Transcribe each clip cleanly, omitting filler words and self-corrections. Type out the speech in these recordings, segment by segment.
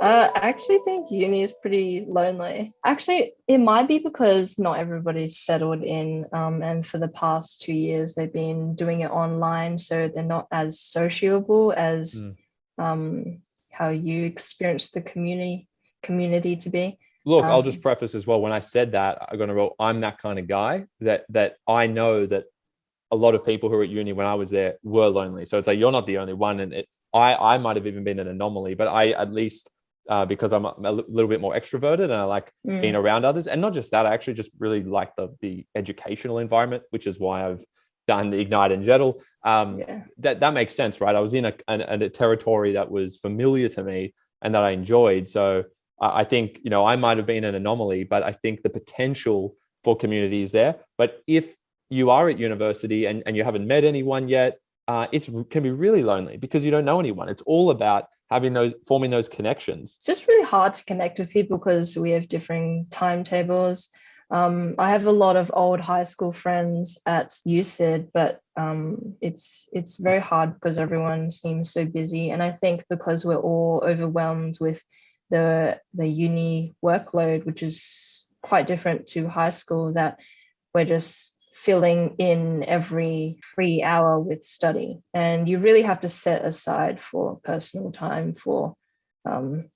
I actually think uni is pretty lonely. Actually, it might be because not everybody's settled in, and for the past 2 years they've been doing it online, so they're not as sociable as Mm. um, how you experience the community to be. Look, I'll just Um, preface as well. When I said that, I'm going to roll. I'm that kind of guy that I know that a lot of people who were at uni when I was there were lonely. So it's like you're not the only one, and I might have even been an anomaly, but I at least because I'm a little bit more extroverted and I like being mm, around others, and not just that, I actually just really like the educational environment, which is why I've done the Ignite and Jettle. yeah. That makes sense, right? I was in a territory that was familiar to me and that I enjoyed. So I think I might have been an anomaly, but I think the potential for community is there. But if you are at university and you haven't met anyone yet, it can be really lonely because you don't know anyone. It's all about forming those connections. It's just really hard to connect with people because we have differing timetables. I have a lot of old high school friends at UCID, but it's very hard because everyone seems so busy. And I think because we're all overwhelmed with the uni workload, which is quite different to high school, that we're just filling in every free hour with study. And you really have to set aside for personal time um,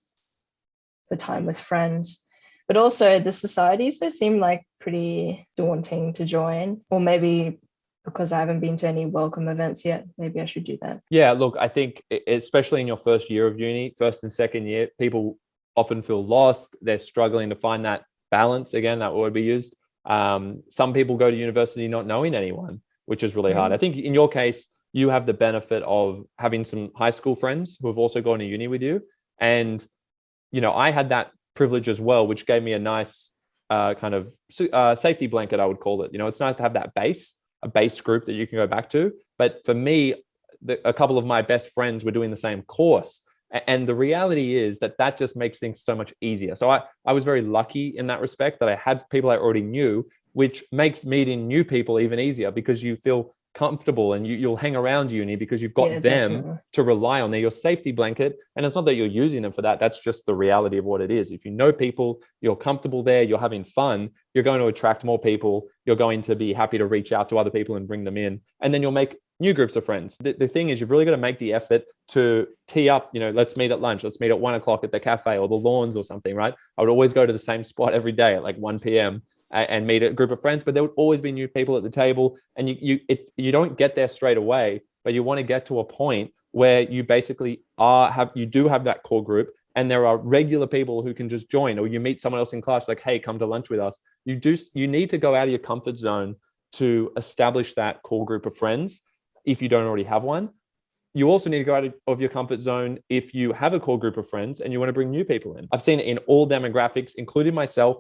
for time with friends. But also the societies, they seem like pretty daunting to join. Or maybe because I haven't been to any welcome events yet, maybe I should do that. Yeah, look, I think especially in your first year of uni, first and second year, people often feel lost. They're struggling to find that balance. Again, that word we used. Some people go to university not knowing anyone, which is really hard. I Mm. think in your case, you have the benefit of having some high school friends who have also gone to uni with you. And, I had that privilege as well, which gave me a nice kind of safety blanket, I would call it. It's nice to have that a base group that you can go back to. But for me, a couple of my best friends were doing the same course. And the reality is that just makes things so much easier. So I was very lucky in that respect that I had people I already knew, which makes meeting new people even easier because you feel comfortable and you'll hang around uni because you've Yeah, got them definitely. to rely on. They're your safety blanket. And it's not that you're using them for that. That's just the reality of what it is. If you know people, you're comfortable there, you're having fun, you're going to attract more people. You're going to be happy to reach out to other people and bring them in. And then you'll make new groups of friends. The thing is, you've really got to make the effort to tee up, let's meet at lunch, let's meet at 1 o'clock at the cafe or the lawns or something, right? I would always go to the same spot every day at like 1 p.m. and meet a group of friends, but there would always be new people at the table. And you don't get there straight away, but you want to get to a point where you basically you do have that core group and there are regular people who can just join, or you meet someone else in class like, hey, come to lunch with us. You need to go out of your comfort zone to establish that core group of friends if you don't already have one. You also need to go out of your comfort zone if you have a core group of friends and you want to bring new people in. I've seen it in all demographics, including myself,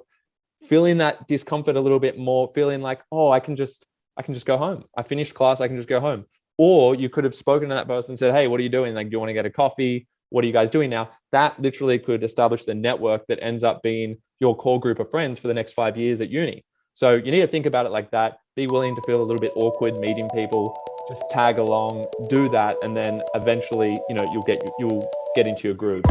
feeling that discomfort a little bit more, feeling like, oh, I can just go home. I finished class, I can just go home. Or you could have spoken to that person and said, hey, what are you doing? Like, do you want to get a coffee? What are you guys doing now? That literally could establish the network that ends up being your core group of friends for the next 5 years at uni. So you need to think about it like that. Be willing to feel a little bit awkward meeting people. Just tag along, do that, and then eventually, you'll get into your groove.